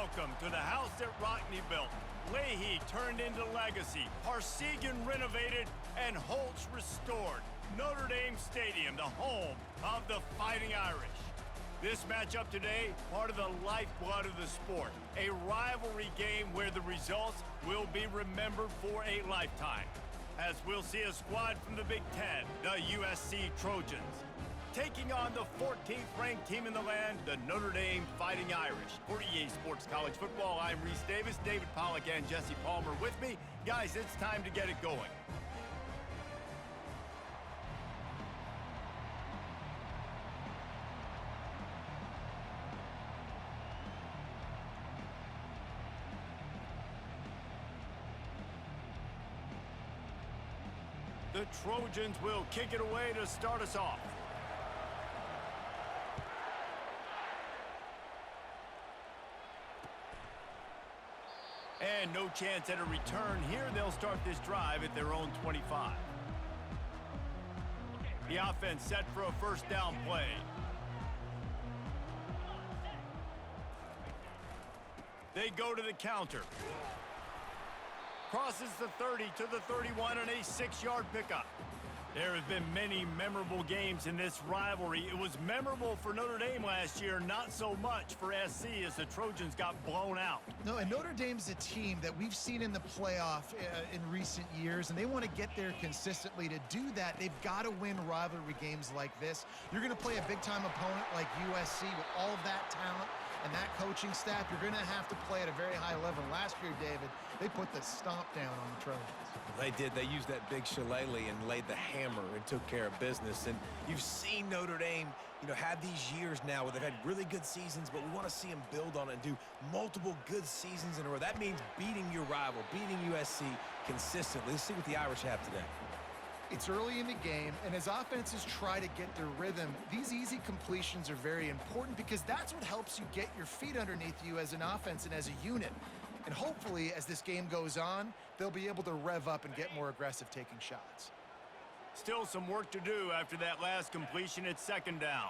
Welcome to the house that Rockne built. Leahy turned into legacy, Parsegan renovated, and Holtz restored. Notre Dame Stadium, the home of the Fighting Irish. This matchup today, part of the lifeblood of the sport. A rivalry game where the results will be remembered for a lifetime. As we'll see a squad from the Big Ten, the USC Trojans, taking on the 14th ranked team in the land, the Notre Dame Fighting Irish. For EA Sports College Football, I'm Reese Davis, David Pollack, and Jesse Palmer with me. Guys, it's time to get it going. The Trojans will kick it away to start us off. And no chance at a return here. They'll start this drive at their own 25. The offense set for a first down play. They go to the counter. Crosses the 30 to the 31 and a 6-yard pickup. There have been many memorable games in this rivalry. It was memorable for Notre Dame last year, not so much for SC as the Trojans got blown out. No, and Notre Dame's a team that we've seen in the playoff in recent years, and they want to get there consistently. To do that, they've got to win rivalry games like this. You're going to play a big-time opponent like USC with all of that talent and that coaching staff. You're going to have to play at a very high level. Last year, David, they put the stomp down on the Trojans. They did. They used that big shillelagh and laid the hammer and took care of business. And you've seen Notre Dame, have these years now where they've had really good seasons, but we want to see them build on it and do multiple good seasons in a row. That means beating your rival, beating USC consistently. Let's see what the Irish have today. It's early in the game, and as offenses try to get their rhythm, these easy completions are very important because that's what helps you get your feet underneath you as an offense and as a unit. And hopefully, as this game goes on, they'll be able to rev up and get more aggressive taking shots. Still some work to do after that last completion at second down.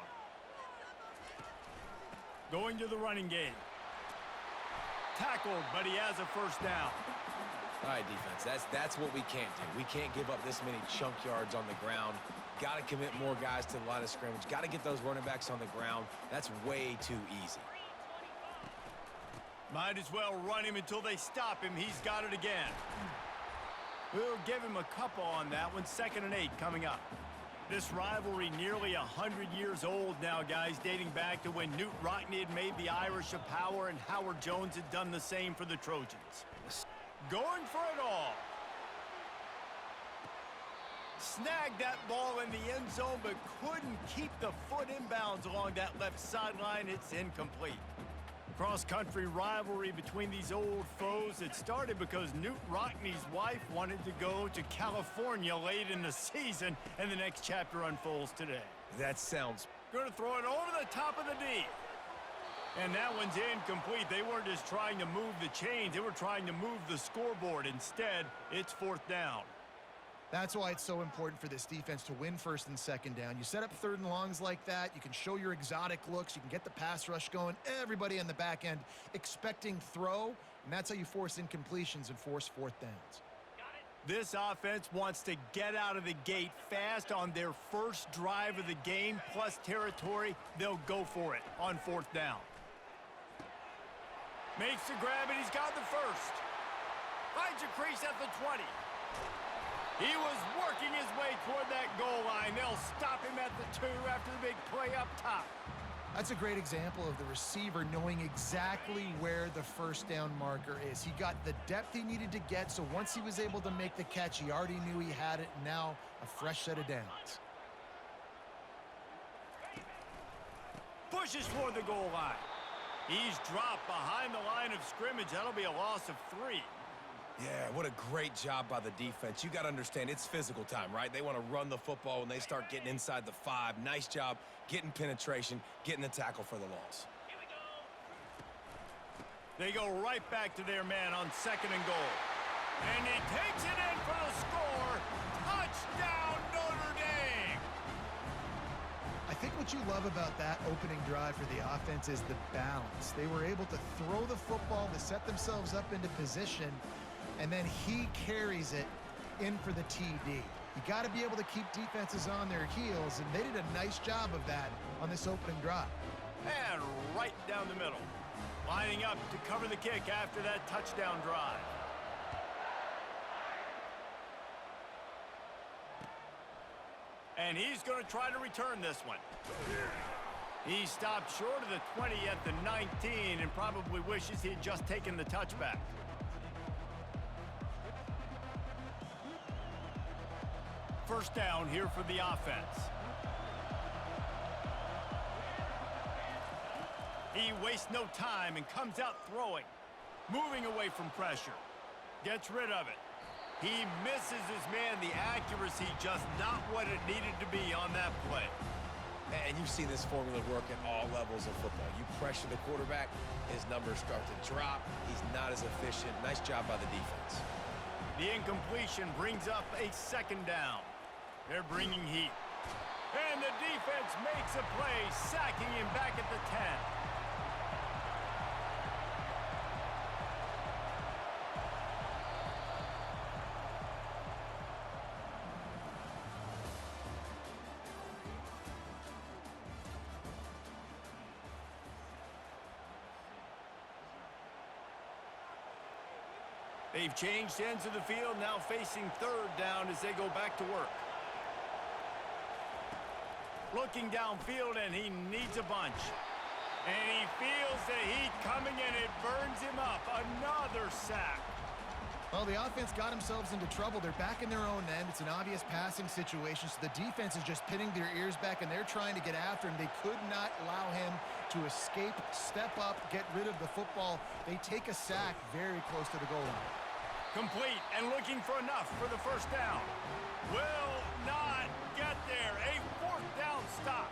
Going to the running game. Tackled, but he has a first down. All right, defense, that's what we can't do. We can't give up this many chunk yards on the ground. Got to commit more guys to the line of scrimmage. Got to get those running backs on the ground. That's way too easy. Might as well run him until they stop him. He's got it again. We'll give him a couple on that one. 2nd and 8 coming up. This rivalry nearly 100 years old now, guys, dating back to when Knute Rockne had made the Irish a power and Howard Jones had done the same for the Trojans. Going for it all. Snagged that ball in the end zone, but couldn't keep the foot inbounds along that left sideline. It's incomplete. Cross-country rivalry between these old foes. It started because Knute Rockne's wife wanted to go to California late in the season, and the next chapter unfolds today. That sounds... Going to throw it over the top of the D. And that one's incomplete. They weren't just trying to move the chains. They were trying to move the scoreboard. Instead, it's 4th down. That's why it's so important for this defense to win 1st and 2nd down. You set up 3rd and longs like that. You can show your exotic looks. You can get the pass rush going. Everybody on the back end expecting throw, and that's how you force incompletions and force 4th downs. This offense wants to get out of the gate fast on their first drive of the game, plus territory. They'll go for it on 4th down. Makes the grab, and he's got the first. Finds a crease at the 20. He was working his way toward that goal line. They'll stop him at the 2 after the big play up top. That's a great example of the receiver knowing exactly where the first down marker is. He got the depth he needed to get, so once he was able to make the catch, he already knew he had it. Now a fresh set of downs. Pushes toward the goal line. He's dropped behind the line of scrimmage. That'll be a loss of 3. Yeah, what a great job by the defense. You got to understand, it's physical time, right? They want to run the football when they start getting inside the 5. Nice job getting penetration, getting the tackle for the loss. They go right back to their man on 2nd and goal. And he takes it in for the score. Touchdown, Notre Dame! think what you love about that opening drive for the offense is the balance. They were able to throw the football to set themselves up into position, and then he carries it in for the TD. You got to be able to keep defenses on their heels, and they did a nice job of that on this opening drive. And right down the middle. Lining up to cover the kick after that touchdown drive. And he's going to try to return this one. He stopped short of the 20 at the 19 and probably wishes he had just taken the touchback. First down here for the offense. He wastes no time and comes out throwing. Moving away from pressure. Gets rid of it. He misses his man. The accuracy just not what it needed to be on that play. And you've seen this formula work at all levels of football. You pressure the quarterback, his numbers start to drop. He's not as efficient. Nice job by the defense. The incompletion brings up a second down. They're bringing heat. And the defense makes a play, sacking him back at the 10. They've changed ends of the field, now facing third down as they go back to work. Looking downfield, and he needs a bunch. And he feels the heat coming, and it burns him up. Another sack. Well, the offense got themselves into trouble. They're back in their own end. It's an obvious passing situation, so the defense is just pinning their ears back, and they're trying to get after him. They could not allow him to escape, step up, get rid of the football. They take a sack very close to the goal line. Complete and looking for enough for the first down. Will not get there. A fourth down stop.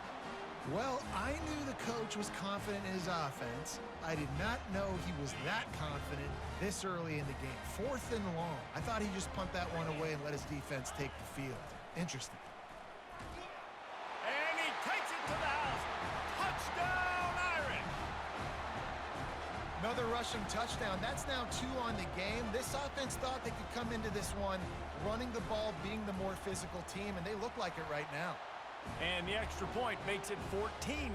Well, I knew the coach was confident in his offense. I did not know he was that confident this early in the game. Fourth and long. I thought he'd just punt that one away and let his defense take the field. Interesting. And he takes it to the house. Touchdown, Irish. Another rushing touchdown. That's now 2 on the game. This offense thought they could come into this one running the ball, being the more physical team, and they look like it right now. And the extra point makes it 14-0.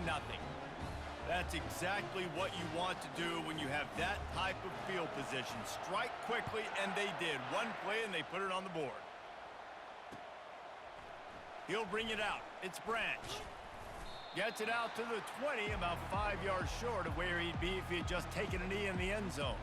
That's exactly what you want to do when you have that type of field position. Strike quickly, and they did. One play, and they put it on the board. He'll bring it out. It's Branch. Gets it out to the 20, about 5 yards short of where he'd be if he had just taken a knee in the end zone.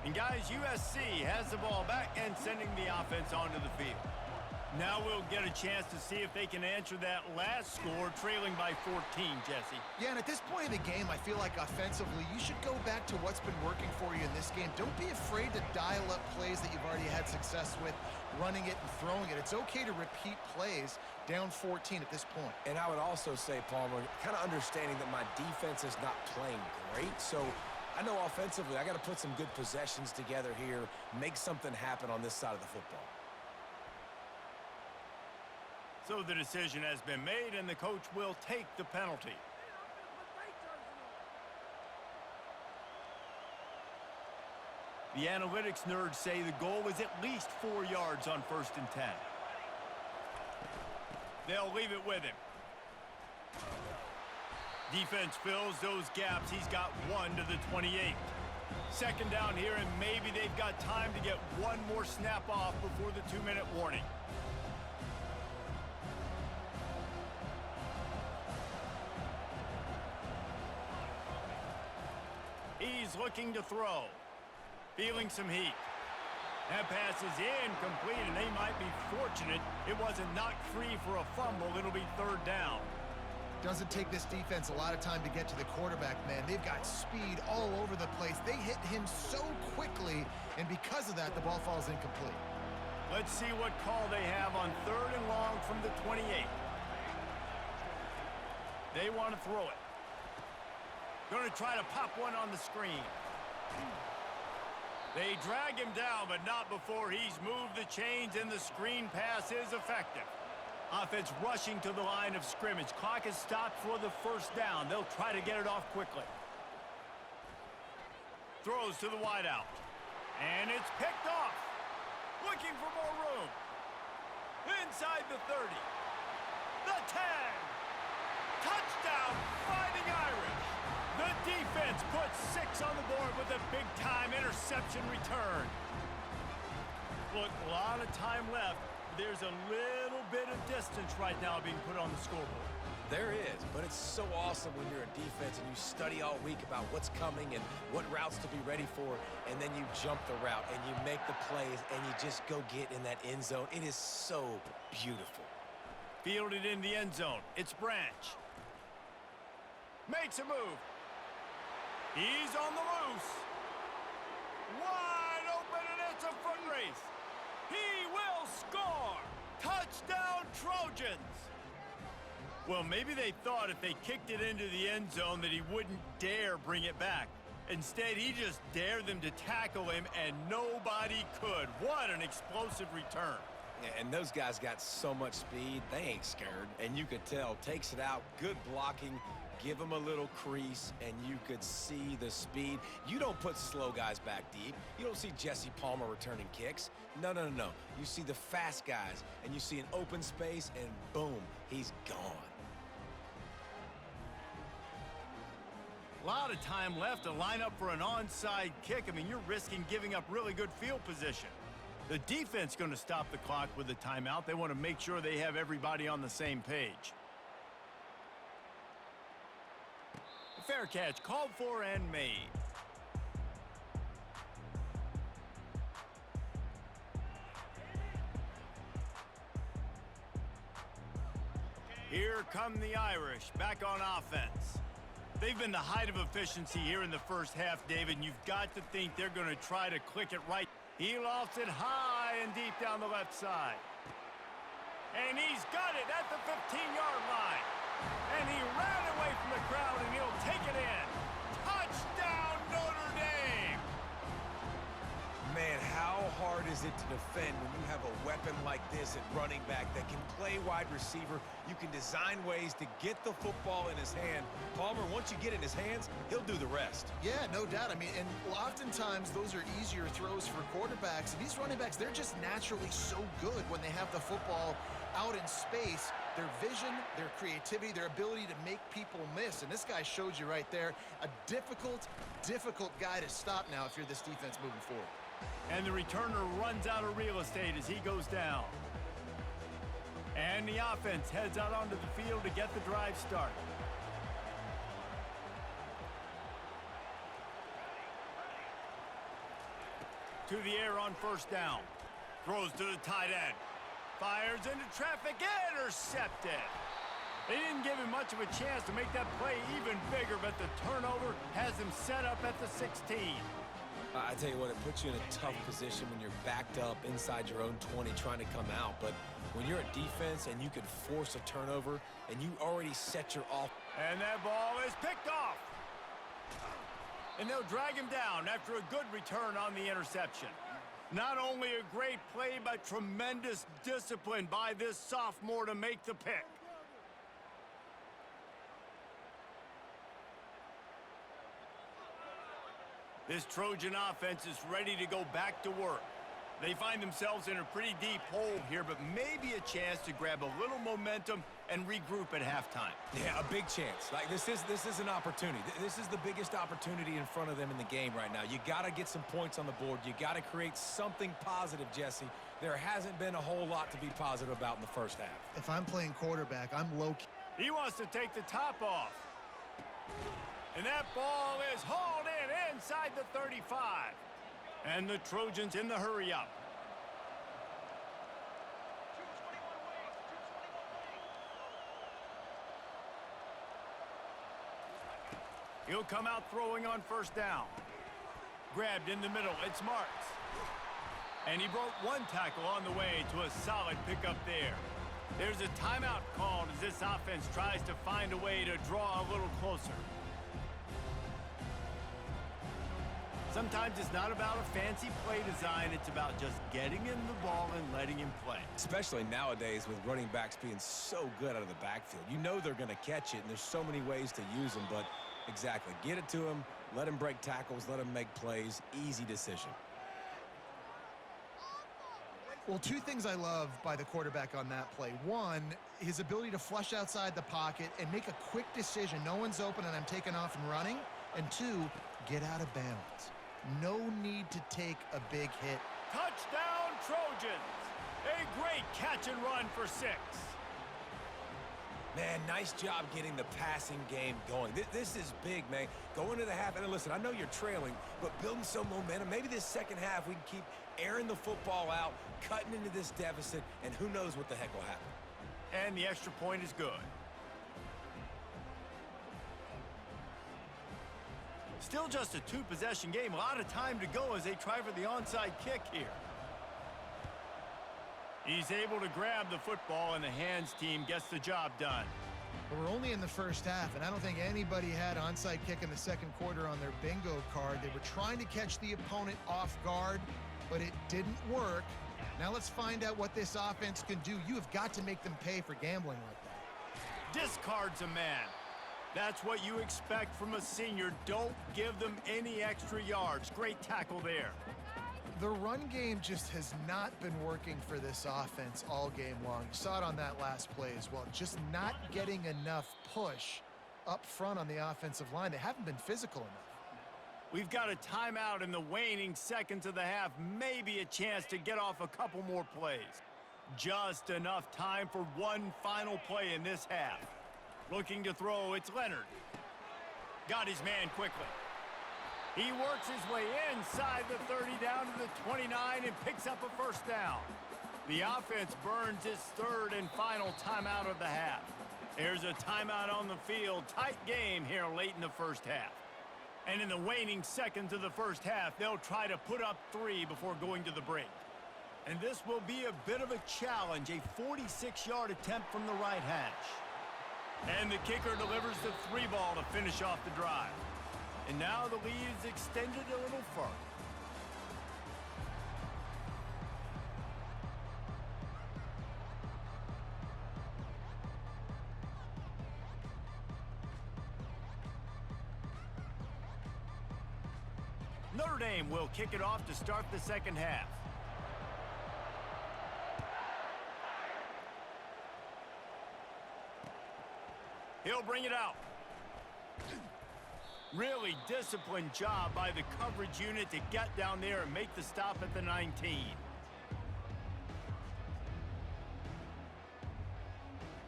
And guys, USC has the ball back and sending the offense onto the field. Now we'll get a chance to see if they can answer that last score, trailing by 14, Jesse. Yeah, and at this point in the game, I feel like offensively, you should go back to what's been working for you in this game. Don't be afraid to dial up plays that you've already had success with, running it and throwing it. It's okay to repeat plays down 14 at this point. And I would also say, Palmer, kind of understanding that my defense is not playing great, so I know offensively I got to put some good possessions together here, make something happen on this side of the football. So the decision has been made, and the coach will take the penalty. The analytics nerds say the goal was at least 4 yards on 1st and 10. They'll leave it with him. Defense fills those gaps. He's got 1 to the 28. Second down here, and maybe they've got time to get one more snap off before the 2-minute warning. He's looking to throw. Feeling some heat. That pass is incomplete, and they might be fortunate it wasn't knocked free for a fumble. It'll be 3rd down. Doesn't take this defense a lot of time to get to the quarterback, man. They've got speed all over the place. They hit him so quickly, and because of that, the ball falls incomplete. Let's see what call they have on 3rd and long from the 28. They want to throw it. Going to try to pop one on the screen. They drag him down, but not before he's moved the chains, and the screen pass is effective. Offense rushing to the line of scrimmage. Clock is stopped for the first down. They'll try to get it off quickly. Throws to the wideout. And it's picked off. Looking for more room. Inside the 30. The 10. Touchdown, Fighting Irish. The defense puts 6 on the board with a big-time interception return. Look, a lot of time left. There's a little bit of distance right now being put on the scoreboard. There is, but it's so awesome when you're a defense and you study all week about what's coming and what routes to be ready for, and then you jump the route and you make the plays and you just go get in that end zone. It is so beautiful. Fielded in the end zone. It's Branch. Makes a move. He's on the loose. Wide open, and it's a foot race. He will score. Touchdown, Trojans. Well, maybe they thought if they kicked it into the end zone that he wouldn't dare bring it back. Instead, he just dared them to tackle him, and nobody could. What an explosive return. Yeah, and those guys got so much speed, they ain't scared. And you could tell, takes it out, good blocking, give him a little crease, and you could see the speed. You don't put slow guys back deep. You don't see Jesse Palmer returning kicks. No. You see the fast guys, and you see an open space, and boom, he's gone. A lot of time left to line up for an onside kick. I mean, you're risking giving up really good field position. The defense going to stop the clock with a timeout. They want to make sure they have everybody on the same page. Fair catch called for and made. Here come the Irish back on offense. They've been the height of efficiency here in the first half, David, and you've got to think they're going to try to click it right. He lofts it high and deep down the left side. And he's got it at the 15-yard line. And he ran away from the crowd, and he'll take it in. Touchdown, Notre Dame! Man, how hard is it to defend when you have a weapon like this at running back that can play wide receiver? You can design ways to get the football in his hand. Palmer, once you get it in his hands, he'll do the rest. Yeah, no doubt. I mean, and oftentimes those are easier throws for quarterbacks. And these running backs, they're just naturally so good when they have the football out in space. Their vision, their creativity, their ability to make people miss. And this guy showed you right there, a difficult guy to stop now if you're this defense moving forward. And the returner runs out of real estate as he goes down. And the offense heads out onto the field to get the drive started. To the air on first down. Throws to the tight end. Fires into traffic, intercepted. They didn't give him much of a chance to make that play even bigger, but the turnover has him set up at the 16. I tell you what, it puts you in a tough position when you're backed up inside your own 20 trying to come out. But when you're a defense and you can force a turnover and you already set your off. And that ball is picked off. And they'll drag him down after a good return on the interception. Not only a great play, but tremendous discipline by this sophomore to make the pick. This Trojan offense is ready to go back to work. They find themselves in a pretty deep hole here, but maybe a chance to grab a little momentum and regroup at halftime. Yeah, a big chance. Like, this is an opportunity. This is the biggest opportunity in front of them in the game right now. You got to get some points on the board. You got to create something positive, Jesse. There hasn't been a whole lot to be positive about in the first half. If I'm playing quarterback, I'm low-key. He wants to take the top off. And that ball is hauled in inside the 35. And the Trojans in the hurry-up. He'll come out throwing on first down. Grabbed in the middle, it's Marks. And he broke one tackle on the way to a solid pickup there. There's a timeout called as this offense tries to find a way to draw a little closer. Sometimes it's not about a fancy play design. It's about just getting him the ball and letting him play. Especially nowadays with running backs being so good out of the backfield. You know they're going to catch it, and there's so many ways to use them. But exactly, get it to him, let him break tackles, let him make plays. Easy decision. Well, two things I love by the quarterback on that play. One, his ability to flush outside the pocket and make a quick decision. No one's open and I'm taking off and running. And two, get out of bounds. No need to take a big hit. Touchdown, Trojans! A great catch and run for 6. Man, nice job getting the passing game going. This is big, man. Going to the half, and listen, I know you're trailing, but building some momentum. Maybe this second half we can keep airing the football out, cutting into this deficit, and who knows what the heck will happen. And the extra point is good. Still just a 2-possession game. A lot of time to go as they try for the onside kick here. He's able to grab the football, and the hands team gets the job done. We're only in the first half, and I don't think anybody had onside kick in the second quarter on their bingo card. They were trying to catch the opponent off guard, but it didn't work. Now let's find out what this offense can do. You have got to make them pay for gambling like that. Discards a man. That's what you expect from a senior. Don't give them any extra yards. Great tackle there. The run game just has not been working for this offense all game long. You saw it on that last play as well. Just not getting enough push up front on the offensive line. They haven't been physical enough. We've got a timeout in the waning seconds of the half. Maybe a chance to get off a couple more plays. Just enough time for one final play in this half. Looking to throw, it's Leonard. Got his man quickly. He works his way inside the 30 down to the 29 and picks up a first down. The offense burns its third and final timeout of the half. There's a timeout on the field. Tight game here late in the first half. And in the waning seconds of the first half, they'll try to put up 3 before going to the break. And this will be a bit of a challenge, a 46-yard attempt from the right hash. And the kicker delivers the 3 ball to finish off the drive. And now the lead is extended a little further. Notre Dame will kick it off to start the second half. He'll bring it out. Really disciplined job by the coverage unit to get down there and make the stop at the 19.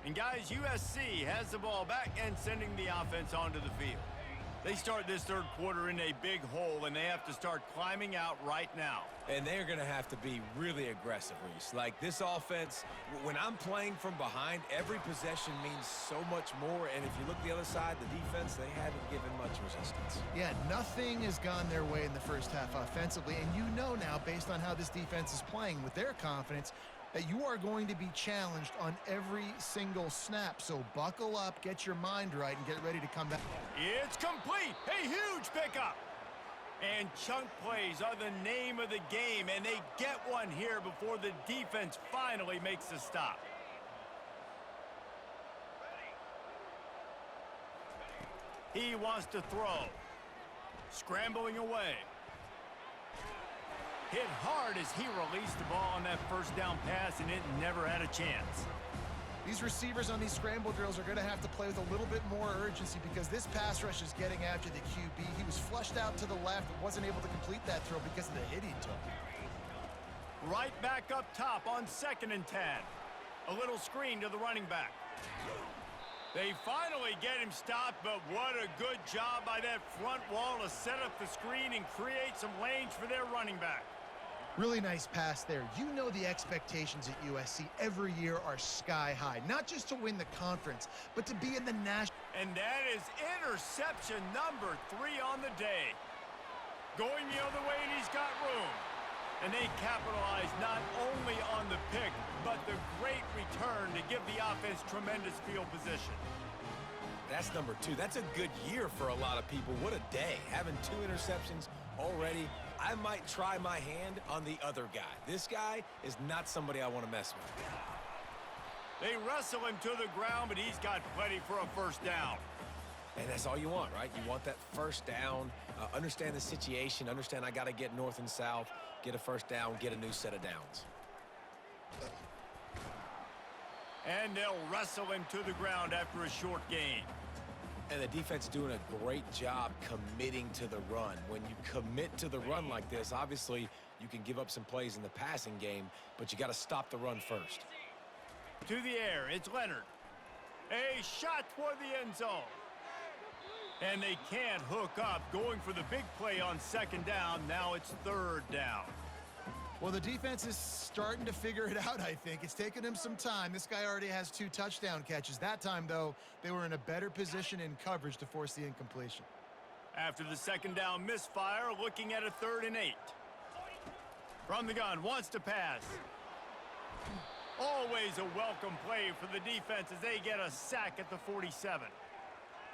And guys, USC has the ball back and sending the offense onto the field. They start this third quarter in a big hole, and they have to start climbing out right now. And they're going to have to be really aggressive, Reese. Like this offense, when I'm playing from behind, every possession means so much more. And if you look the other side, the defense, they haven't given much resistance. Yeah, nothing has gone their way in the first half offensively. And you know now, based on how this defense is playing with their confidence, that you are going to be challenged on every single snap. So buckle up, get your mind right, and get ready to come back. It's complete. A huge pickup. And chunk plays are the name of the game, and they get one here before the defense finally makes the stop. He wants to throw. Scrambling away. Hit hard as he released the ball on that first down pass, and it never had a chance. These receivers on these scramble drills are going to have to play with a little bit more urgency because this pass rush is getting after the QB. He was flushed out to the left and wasn't able to complete that throw because of the hit he took. Right back up top on 2nd and 10. A little screen to the running back. They finally get him stopped, but what a good job by that front wall to set up the screen and create some lanes for their running back. Really nice pass there. You know the expectations at USC every year are sky high. Not just to win the conference, but to be in the national. And that is interception number 3 on the day. Going the other way, and he's got room. And they capitalize not only on the pick, but the great return to give the offense tremendous field position. That's number 2. That's a good year for a lot of people. What a day. Having 2 interceptions already. I might try my hand on the other guy. This guy is not somebody I want to mess with. They wrestle him to the ground, but he's got plenty for a first down. And that's all you want, right? You want that first down, understand the situation, understand I got to get north and south, get a first down, get a new set of downs. And they'll wrestle him to the ground after a short gain. And the defense doing a great job committing to the run. When you commit to the run like this, obviously you can give up some plays in the passing game, but you got to stop the run first. To the air, it's Leonard. A shot toward the end zone. And they can't hook up, going for the big play on second down. Now it's third down. Well, the defense is starting to figure it out, I think. It's taken him some time. This guy already has 2 touchdown catches. That time, though, they were in a better position in coverage to force the incompletion. After the second down misfire, looking at a 3rd and 8. From the gun, wants to pass. Always a welcome play for the defense as they get a sack at the 47.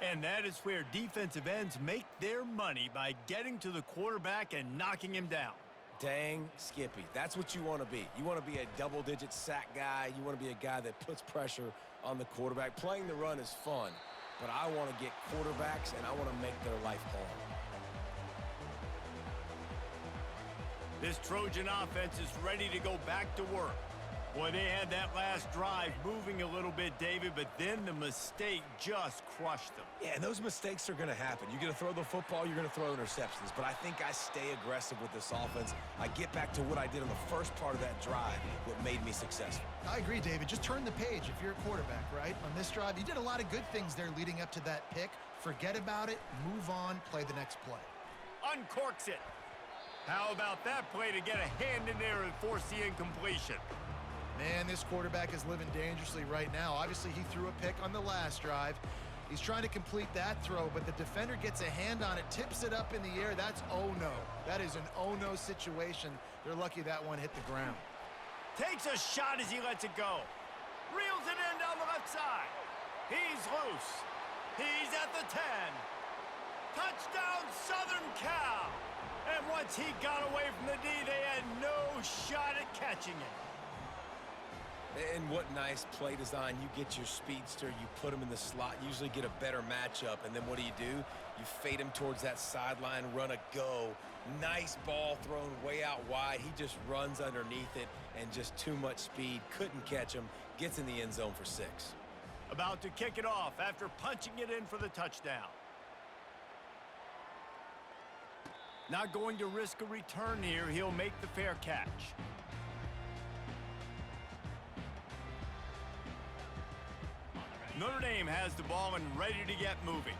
And that is where defensive ends make their money, by getting to the quarterback and knocking him down. Dang, Skippy, that's what you want to be. You want to be a double-digit sack guy. You want to be a guy that puts pressure on the quarterback. Playing the run is fun, but I want to get quarterbacks, and I want to make their life hard. This Trojan offense is ready to go back to work. Boy, they had that last drive moving a little bit, David, but then the mistake just crushed them. Yeah, and those mistakes are going to happen. You're going to throw the football, you're going to throw interceptions, but I think I stay aggressive with this offense. I get back to what I did on the first part of that drive, what made me successful. I agree, David. Just turn the page if you're a quarterback, right? On this drive, you did a lot of good things there leading up to that pick. Forget about it, move on, play the next play. Uncorks it. How about that play to get a hand in there and force the incompletion? Man, this quarterback is living dangerously right now. Obviously, he threw a pick on the last drive. He's trying to complete that throw, but the defender gets a hand on it, tips it up in the air. That's oh-no. That is an oh-no situation. They're lucky that one hit the ground. Takes a shot as he lets it go. Reels it in down the left side. He's loose. He's at the 10. Touchdown, Southern Cal. And once he got away from the D, they had no shot at catching it. And what nice play design. You get your speedster, you put him in the slot, usually get a better matchup, and then what do? You fade him towards that sideline, run a go. Nice ball thrown way out wide. He just runs underneath it, and just too much speed. Couldn't catch him. Gets in the end zone for 6. About to kick it off after punching it in for the touchdown. Not going to risk a return here. He'll make the fair catch. Notre Dame has the ball and ready to get moving.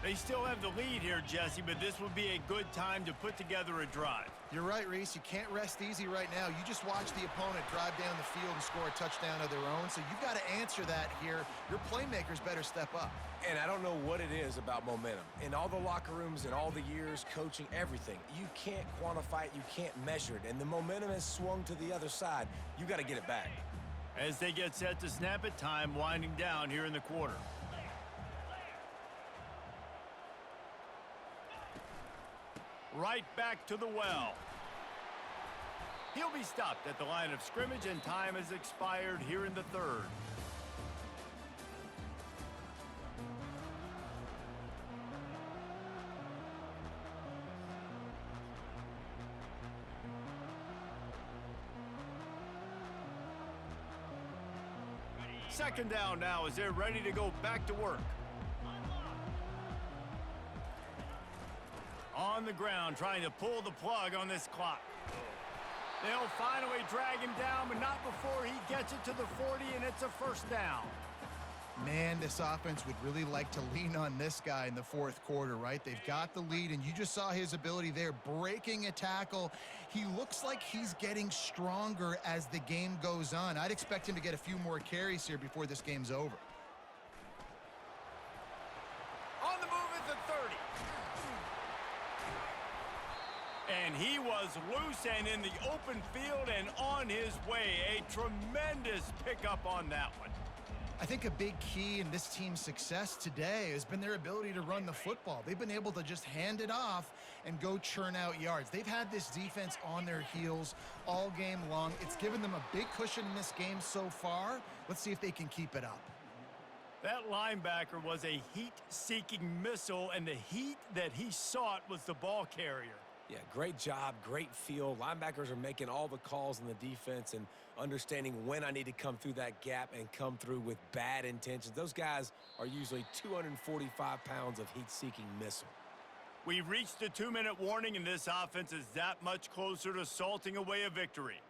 They still have the lead here, Jesse, but this would be a good time to put together a drive. You're right, Reese. You can't rest easy right now. You just watch the opponent drive down the field and score a touchdown of their own, so you've got to answer that here. Your playmakers better step up. And I don't know what it is about momentum. In all the locker rooms, in all the years, coaching, everything, you can't quantify it, you can't measure it, and the momentum has swung to the other side. You got to get it back. As they get set to snap it, time winding down here in the quarter. Right back to the well. He'll be stopped at the line of scrimmage, and time has expired here in the 3rd. Second down now as they're ready to go back to work. On the ground, trying to pull the plug on this clock. They'll finally drag him down, but not before he gets it to the 40, and it's a first down. Man, this offense would really like to lean on this guy in the 4th quarter, right? They've got the lead, and you just saw his ability there, breaking a tackle. He looks like he's getting stronger as the game goes on. I'd expect him to get a few more carries here before this game's over. On the move at the 30. And he was loose and in the open field and on his way. A tremendous pickup on that one. I think a big key in this team's success today has been their ability to run the football. They've been able to just hand it off and go churn out yards. They've had this defense on their heels all game long. It's given them a big cushion in this game so far. Let's see if they can keep it up. That linebacker was a heat-seeking missile, and the heat that he sought was the ball carrier. Yeah, great job, great feel. Linebackers are making all the calls in the defense and understanding when I need to come through that gap and come through with bad intentions. Those guys are usually 245 pounds of heat-seeking missile. We've reached the 2-minute warning, and this offense is that much closer to salting away a victory.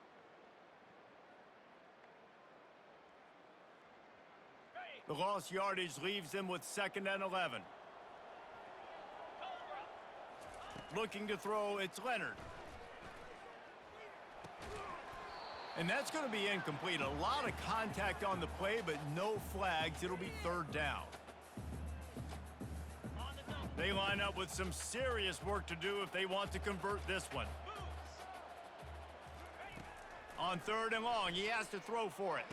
The lost yardage leaves them with 2nd and 11. Looking to throw, it's Leonard. And that's going to be incomplete. A lot of contact on the play, but no flags. It'll be 3rd down. They line up with some serious work to do if they want to convert this one. On 3rd and long, he has to throw for it.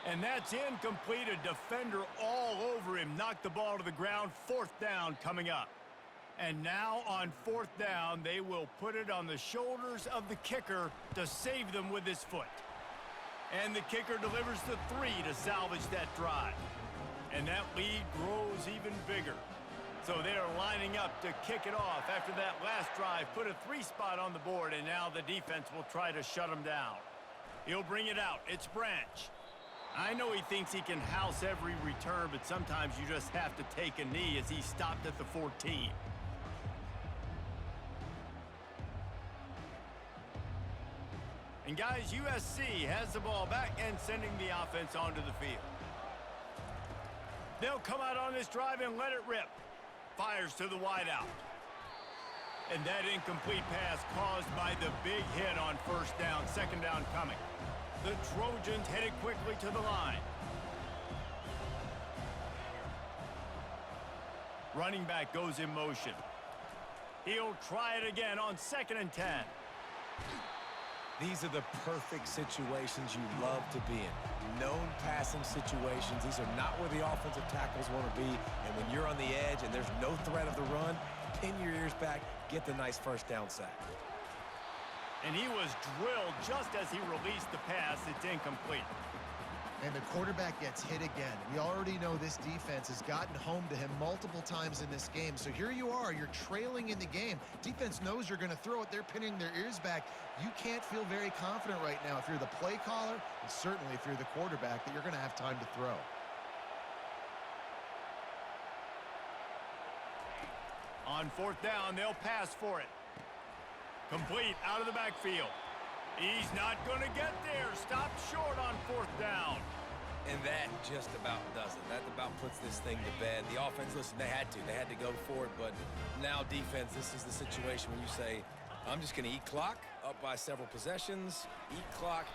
And that's incomplete. A defender all over him. Knocked the ball to the ground. 4th down coming up. And now on 4th down, they will put it on the shoulders of the kicker to save them with his foot. And the kicker delivers the 3 to salvage that drive. And that lead grows even bigger. So they are lining up to kick it off after that last drive. Put a 3 spot on the board, and now the defense will try to shut them down. He'll bring it out. It's Branch. I know he thinks he can house every return, but sometimes you just have to take a knee as he stopped at the 14. And guys, USC has the ball back and sending the offense onto the field. They'll come out on this drive and let it rip. Fires to the wideout. And that incomplete pass caused by the big hit on 1st down, 2nd down coming. The Trojans headed quickly to the line. Running back goes in motion. He'll try it again on 2nd and 10. These are the perfect situations you love to be in. Known passing situations. These are not where the offensive tackles want to be. And when you're on the edge and there's no threat of the run, pin your ears back, get the nice 1st down sack. And he was drilled just as he released the pass. It's incomplete. And the quarterback gets hit again. We already know this defense has gotten home to him multiple times in this game. So here you are, you're trailing in the game. Defense knows you're going to throw it. They're pinning their ears back. You can't feel very confident right now if you're the play caller, and certainly if you're the quarterback, that you're going to have time to throw. On 4th down, they'll pass for it. Complete out of the backfield. He's not going to get there. Stopped short on 4th down. And that just about does it. That about puts this thing to bed. The offense, listen, they had to go for it. But now defense, this is the situation where you say, I'm just going to eat clock, up by several possessions, eat clock,